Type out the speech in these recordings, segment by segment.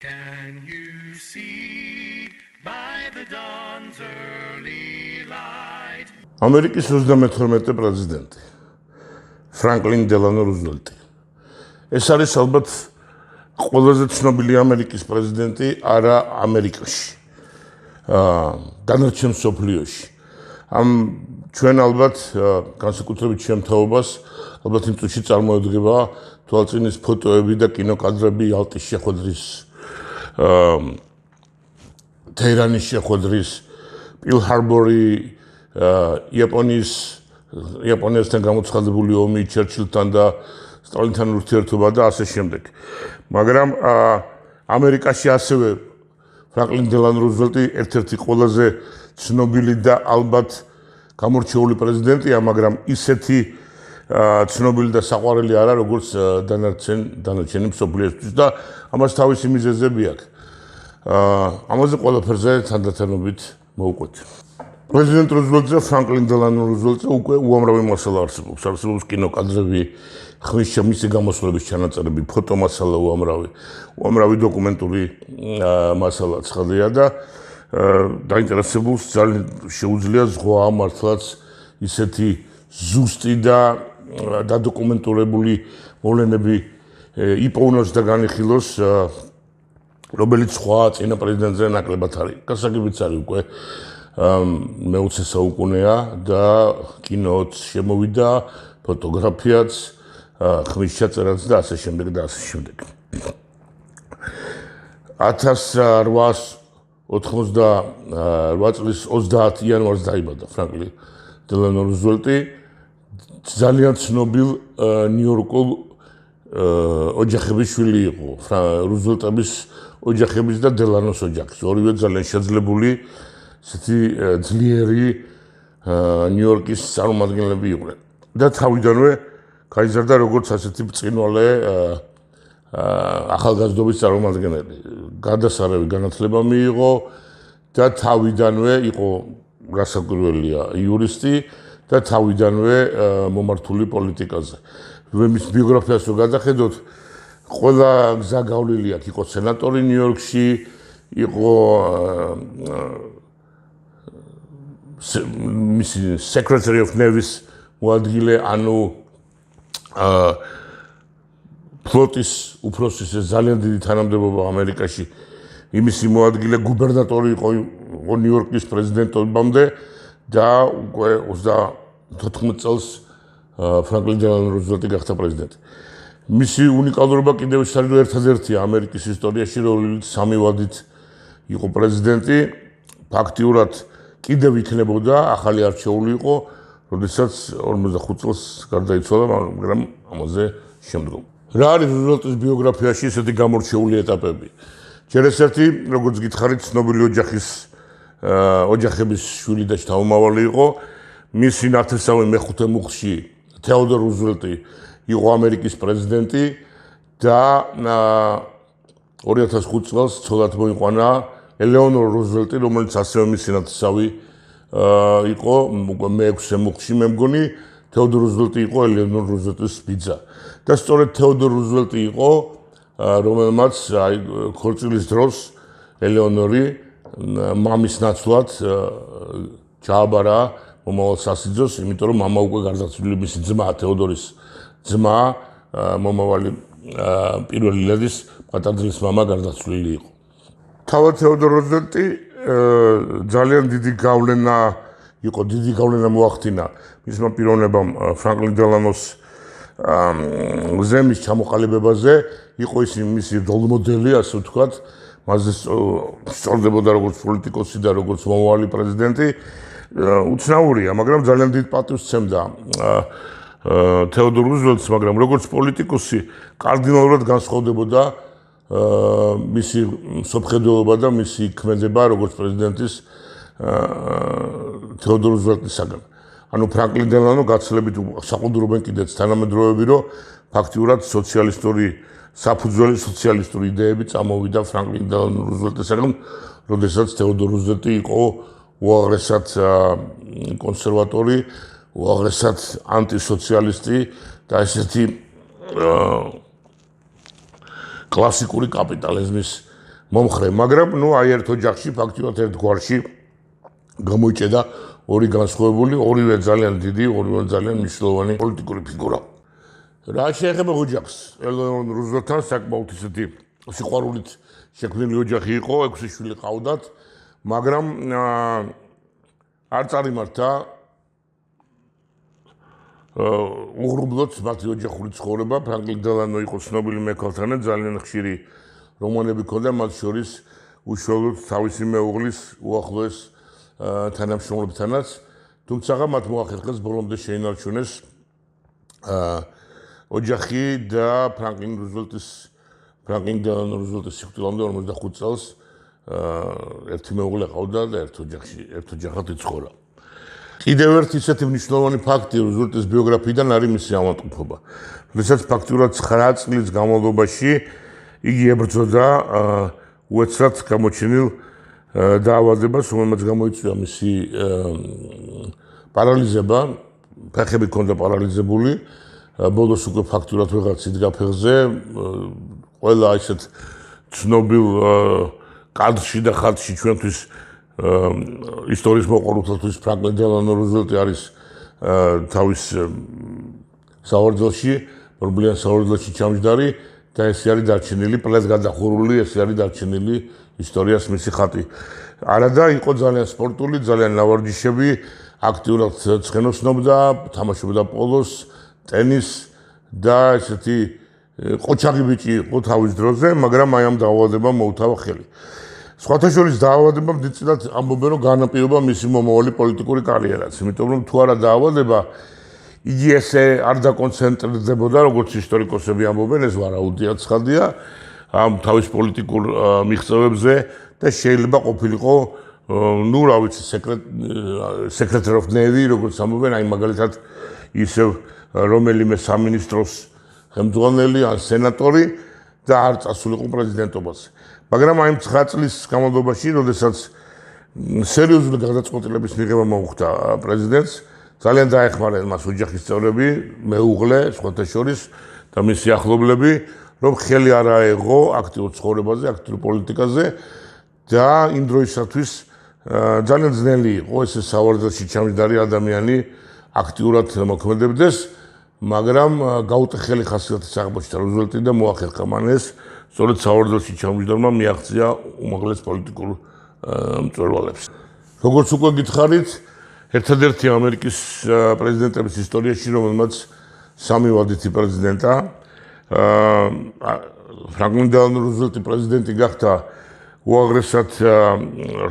Can you see by the dawn's early light? ამერიკის 32 პრეზიდენტი ფრანკლინ დელანო რუზველტი. ეს არის ალბათ ყველაზე ცნობილი ამერიკის პრეზიდენტი არა ამერიკაში. დანარჩენ მსოფლიოში. ამ ჩვენ ალბათ განსაკუთრებით შემთხვევას ალბათ იმ წუთში წარმოედგება თვალწინის ფოტოები და კინოკადრები ალტის შეხვედრის თეირანის შეხვედრის პილ ჰარბორი იაპონიასთან გამოცხადებული ომი ჩერჩილთან და სტალინთან ურთიერთობა და ასე შემდეგ. მაგრამ ამერიკაში ასევე ფრანკლინ დელანო რუზველტი ერთ-ერთი ყველაზე ცნობილი და ალბათ გამორჩეული პრეზიდენტია, მაგრამ ისეთი ცნობილი და საყვარელი არა, როგორც დანარჩენი მსოფლიოსთვის და ამას თავისი მიზეზები აქვს. ამაზე ყველაფერზე თანდათანობით მოვუყვეთ. პრეზიდენტ რუზველტზე ფრანკლინ დელანო რუზველტზე უკვე უამრავი მასალა არსებობს. არსებობს კინოკადრები, ხმის მისი გამოსვლების ჩანაწერები, ფოტომასალა უამრავი დოკუმენტური მასალა ცხადია და დაინტერესებულს ძალიან შეუძლია ზღვა მართლაც ისეთი ზუსტი და დადოკუმენტურებული მოვლენები იპოვნოს და განიხილოს, რომელიც სხვა წინა პრეზიდენტზე ნაკლებად არის. გასაგებიც არის უკვე მე-20 საუკუნეა და კინოც შემოვიდა, ფოტოგრაფიაც, ხმის ჩაწერაც და ასე შემდეგ და ასე შემდეგ. 1888 წლის 30 იანვარს დაიბადა ფრანკლინ დელანო რუზველტი, ძალიან ცნობილ ნიუ-იორკულ ოჯახების შვილი იყო, რუზველტების ოჯახების და დელანოს ოჯახის. ორივე ძალიან შეძლებული, ისეთი ძლიერი ნიუ-იორკის წარმომადგენლები იყვნენ და თავიდანვე გაიზარდა როგორც ასეთი ბრწყინვალე ახალგაზრდობის წარმომადგენელი. გადასარევი განათლება მიიღო და თავიდანვე იყო გასაკვირველია იურისტი და თავიდანვე მომართული პოლიტიკაზე. მის ბიოგრაფიას რო გადახედოთ, ყველა გზა გავლილი აქვს. იყო სენატორი ნიუ-იორკში, იყო მისი Secretary of Navy's მოადგილე, ანუ ფლოტის უფროსის ძალიან დიდი თანამდებობა ამერიკაში. იმისი მოადგილე გუბერნატორი იყო ნიუ-იორკის პრეზიდენტობამდე და უკვე 34 წელს ფრანკლინ დელანო რუზველტი გახდა პრეზიდენტი. მისი უნიკალურობა კიდევ ის არის, რომ ერთადერთია ამერიკის ისტორიაში, რომელიც 3 ვადით იყო პრეზიდენტი. ფაქტიურად კიდევ იქნებოდა, ახალი არჩეული იყო, როდესაც 45 წელს გარდაიცვალა, მაგრამ ამაზე შემდგომ. რა არის რუზველტის ბიოგრაფიაში ესეთი გამორჩეული ეტაპები? ჯერ ერთი, როგორც გითხარით, ცნობილი ოჯახების შვილი და შთამომავალი იყო. მისი ნათესავი მეხუთე მუხლში თეოდორ რუზველტი იყო ამერიკის პრეზიდენტი და 2005 წელს ცოლად მოიყვანა ელეონორ რუზველტი, რომელიც ასევე მისი ნათესავი იყო უკვე მე-6 მუხლში, მე მგონი თეოდორ რუზველტი იყო ელეონორ რუზველტის ბიძა. და სწორედ თეოდორ რუზველტი იყო, რომელმაც ქორწილის დროს ელეონორი მამის ნაცვლად ჩააბარა მომავალ სასიძოს, იმიტომ რომ მამა უკვე გარდაცვლილი, მისი ძმა თეოდორის ძმა, მომავალი პირველი ლედის პატარძლის მამა გარდაცვლილი იყო. თავად თეოდორ რუზველტი ძალიან დიდი გავლენა მოახდინა მისმა პიროვნებამ ფრანკლინ დელანოს ზემის ჩამოყალიბებაზე. იყო ის მისი როლმოდელი, ასე ვთქვათ, მასზე სწორდებოდა როგორც პოლიტიკოსი და როგორც მომავალი პრეზიდენტი. უცნაურია, მაგრამ ძალიან დიდ პატივს სცემდა თეოდორ რუზველტს, მაგრამ როგორც პოლიტიკოსი კარდინალურად განსხვავდებოდა მისი მსოფლმხედველობა და მისი ქმედება როგორც პრეზიდენტის თეოდორ რუზველტისაგან. ანუ ფრანკლინ დელანო გაცილებით საყუდრობენ კიდეც თანამედროვეები, რომ ფაქტიურად საფუძველი სოციალისტური იდეები წამოვიდა ფრანკლინ დელანო რუზველტისაგან, როდესაც თეოდორ რუზველტი იყო უაღრესად კონსერვატორი, უაღრესად ანტისოციალისტი და ესეთი კლასიკური კაპიტალიზმის მომხრე, მაგრამ აი ერთ ოჯახში ფაქტიურად ერთ გვარში გამოიჭედა ორი განსხვავებული, ორივე ძალიან დიდი, ორივე ძალიან მნიშვნელოვანი პოლიტიკური ფიგურა. რა შეეხება ოჯახს, ელეონორ რუზველტთან საკმაოდ ისეთი სიყვარულით შექმნილი ოჯახი იყო, 6 შვილი ყავდათ, მაგრამ არ წარიმართა უღრუბლოდ მათი ოჯახური ცხოვრება. ფრანკლინ დელანო იყო ცნობილი მექალთანაც, ძალიან ხშირი რომანები ჰქონდა, მათ შორის უშუალოდ თავისი მეუღლის უახლოეს თანამშრომლებთანაც, თუმცა მათ მოახერხეს ბოლომდე შეინარჩუნეს ოჯახი და ფრანკლინ დელანო რუზველტის სიკვდილამდე 45 წელს ერთი მეუღლე ყავდა და ერთ ოჯახად იცხოვრა. კიდევ ერთი ისეთი მნიშვნელოვანი ფაქტი რუზველტის ბიოგრაფიიდან არის მისი ავადმყოფობა. როდესაც ფაქტიურად 9 წლის განმავლობაში იგი ებრძოდა უეცრად გამოჩენილ დაავადებას, რომელმაც გამოიწვია მისი პარალიზება, ფეხები ჰქონდა პარალიზებული, ბოლოს უკვე ფაქტურად ვეღარ იდგა ფეხზე, ყველა ისეთ ცნობილ კადრში და ხატში ჩვენთვის ისტორიის მოყოლთათვის ფრანკლინ დელანო რუზველტი არის თავის საავადმყოფოში, პრობლემიან საავადმყოფოში ჩამჯდარი და ეს არის დარჩენილი, პლეს გადახურული, ეს არის დარჩენილი ისტორიას მისი ხატი. არადა იყო ძალიან სპორტული, ძალიან ნავარჯიშები, აქტიურად ცხენოსნობდა, თამაშობდა პოლოს, ტენისს და ესეთი ყოჩაღი ბიჭი იყო თავის დროზე, მაგრამ აი ამ დაავადებამ მოუთავა ხელი. სხვათა შორის დაავადებამ დიდწილად ამბობენ, რომ განაპირობა მისი მომავალი პოლიტიკური კარიერაც, იმიტომ რომ თუ არა დაავადება, იგი ესე არ დაკონცენტრდებოდა, როგორც ისტორიკოსები ამბობენ, ეს ვარაუდია ცხადია, ამ თავის პოლიტიკურ მიღწევებზე და შეიძლება ყოფილიყო, ну, რა ვიცი, secretary of navy, როგორც ამბობენ, აი მაგალითად ისევ რომელიმე სამინისტროს ხელმძღვანელი ან სენატორი და არ წასულიყო პრეზიდენტობაზე. მაგრამ აი 9 წლის განმავლობაში, როდესაც სერიოზული გადაწყვეტილების მიღება მოუხდა პრეზიდენტს, ძალიან დაეხმარა მას ოჯახის წევრები, მეუღლე, სხვათა შორის და მისი ახლობლები, რომ ხელი არ აეღო აქტიურ ცხოვრებაზე, აქტიურ პოლიტიკაზე და იმ დროისათვის ძალიან ძნელი იყო ეს საავადმყოფოში ჩამჯდარი ადამიანი აქტიურად მოქმედებდეს, მაგრამ გაუტეხელი ხასიათის აღმოჩნდა რუზველტი და მოახერხა მან ეს, სწორედ საავადმყოფოში ჩამჯდარმა მიაღწია უმაღლეს პოლიტიკურ მწვერვალებს. როგორც უკვე გითხარით, ერთადერთი ამერიკის პრეზიდენტების ისტორიაში, რომელმაც 3 ვადითი პრეზიდენტა, ფრანკლინ დელანო რუზველტი პრეზიდენტი გახდა უაღრესად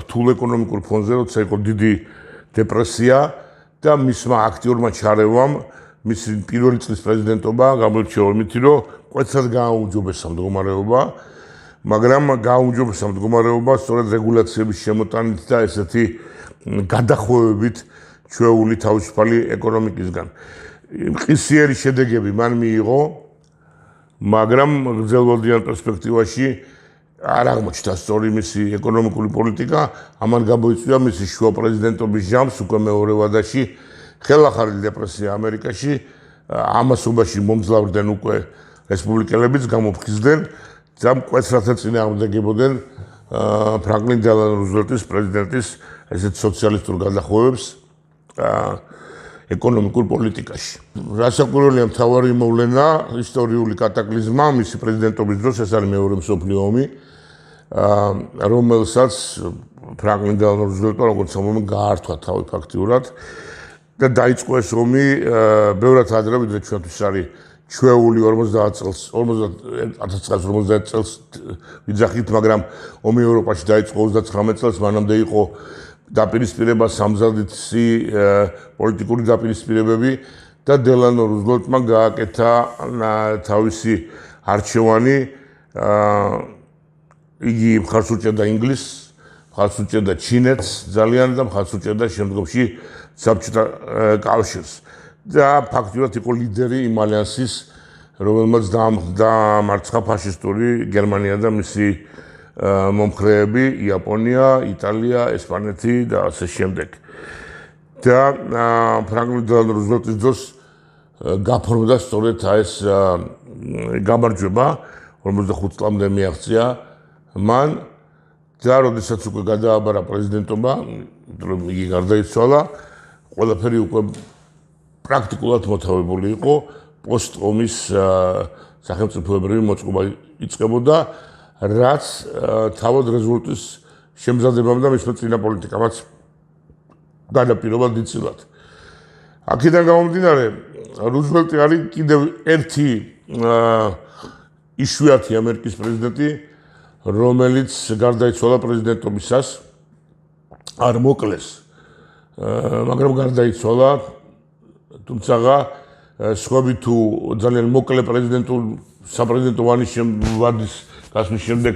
რთულ ეკონომიკურ ფონზე, როცა იყო დიდი დეპრესია და მისმა აქტიურმა ჩარევამ მისი პირველი წლის პრეზიდენტობა გამოირჩევა იმით, რომ კვეთრად გააუმჯობესა მდგომარეობა, მაგრამ გააუმჯობესა მდგომარეობა სწორედ რეგულაციების შემოტანით და ესეთი გადახვევებით ჩვეული თავისუფალი ეკონომიკისგან. ყისიერი შედეგები მან მიიღო, მაგრამ გრძელვადიან პერსპექტივაში არ აღმოჩნდა სწორი მისი ეკონომიკური პოლიტიკა, ამან გამოიწვია მისი შუა პრეზიდენტობის ჟამს უკვე მეორე ვადაში ხელახალი დეპრესია ამერიკაში, ამასობაში მომძლავრდნენ უკვე რესპუბლიკელებიც გამოფხიზდნენ და მკვეთრად ეწინააღმდეგებოდნენ ფრანკლინ დელანო რუზველტის პრეზიდენტის ესეთ სოციალისტურ გადახვევებს ეკონომიკურ პოლიტიკაში. რასაკვირველია მთავარი მოვლენა, ისტორიული კატაკლიზმა მისი პრეზიდენტობის დროს, ეს არის მეორე მსოფლიო ომი, რომელსაც ფრანკლინ დელანო რუზველტმა როგორც ამბობენ გაართვა თავი ფაქტიურად და დაიწყო ეს ომი ბევრად ადრე, ვიდრე ჩვენთვის არის ჩვეული 1950 წელს ვიძახით, მაგრამ ომი ევროპაში დაიწყო 39 წელს, მანამდე იყო დაპირისპირება სამზადისი პოლიტიკური დაპირისპირებები და დელანო რუზველტმა გააკეთა თავისი არჩევანი, იგი მხარს უჭერდა ინგლისს, მხარს უჭერდა ჩინეთს ძალიან და მხარს უჭერდა შემდგომში საბჭოთა კავშირს და ფაქტიურად იყო ლიდერი იმ ალიანსის, რომელმაც დამარცხა ფაშისტური გერმანია და მისი მომხრეები, იაპონია, იტალია, ესპანეთი და ასე შემდეგ. და ფრანკლინ დელანო რუზველტის დროს გაფორმდა სწორედ ეს გამარჯვება, 45 წლამდე მიაღწია მან და როდესაც უკვე გადააბარა პრეზიდენტობა, იგი გარდაიცვალა, ყველაფერი უკვე პრაქტიკულად მოთავებული იყო, პოსტ-ომის სახელმწიფოებრივი მოწყობა იწყებოდა, რაც თავად რეზულტის შემზადებამ და მისმა წინა პოლიტიკამაც განაპირობა დიდწილად. აქედან გამომდინარე, რუზველტი არის კიდევ ერთი იშვიათი ამერიკის პრეზიდენტი, რომელიც გარდაიცვალა პრეზიდენტობისას, არ მოკლეს, მაგრამ გარდაიცვალა, თუმცა სხვები თუ ძალიან მოკლე საპრეზიდენტო ვადის გასვლის შემდეგ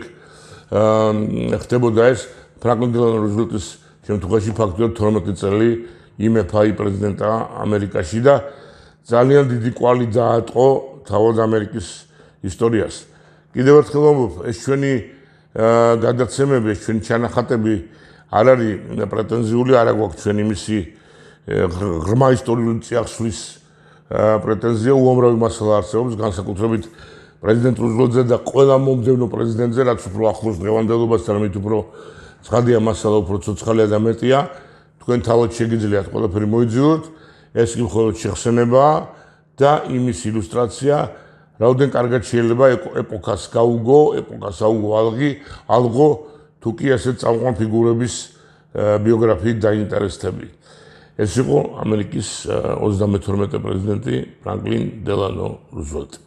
ხდებოდა ეს, ფრანკლინ დელანო რუზველტის შემთხვევაში ფაქტობრივად 12 წელი იმეფა პრეზიდენტა ამერიკაში და ძალიან დიდი კვალი დაატყო თავად ამერიკის ისტორიას. კიდევ ერთხელ ვამბობ, ეს ჩვენი გადაცემები, ეს ჩვენი ჩანახატები არ არის პრეტენზიული, არ აქვს ჩვენ იმისი ღრმა ისტორიული წიაღსვლის პრეტენზია, უამრავი მასალა არსებობს, განსაკუთრებით პრეზიდენტ რუზველტზე და ყველა მომდევნო პრეზიდენტზე, რაც უფრო ახლოს დღევანდელობასთან, მით უფრო ცხადია მასალა, უფრო ცოცხალია და მეტია. თქვენ თავად შეგიძლიათ ყველაფერი მოიძიოთ, ეს კი მხოლოდ შეხსენებაა და იმის ილუსტრაცია, რაოდენ კარგად შეიძლება ეპოქას გაუგო, ეპოქას ალღო, თუ კი ასეთ წამყვან ფიგურების ბიოგრაფიით დაინტერესდები. ეს იყო ამერიკის 32 პრეზიდენტი ფრანკლინ დელანო რუზველტი.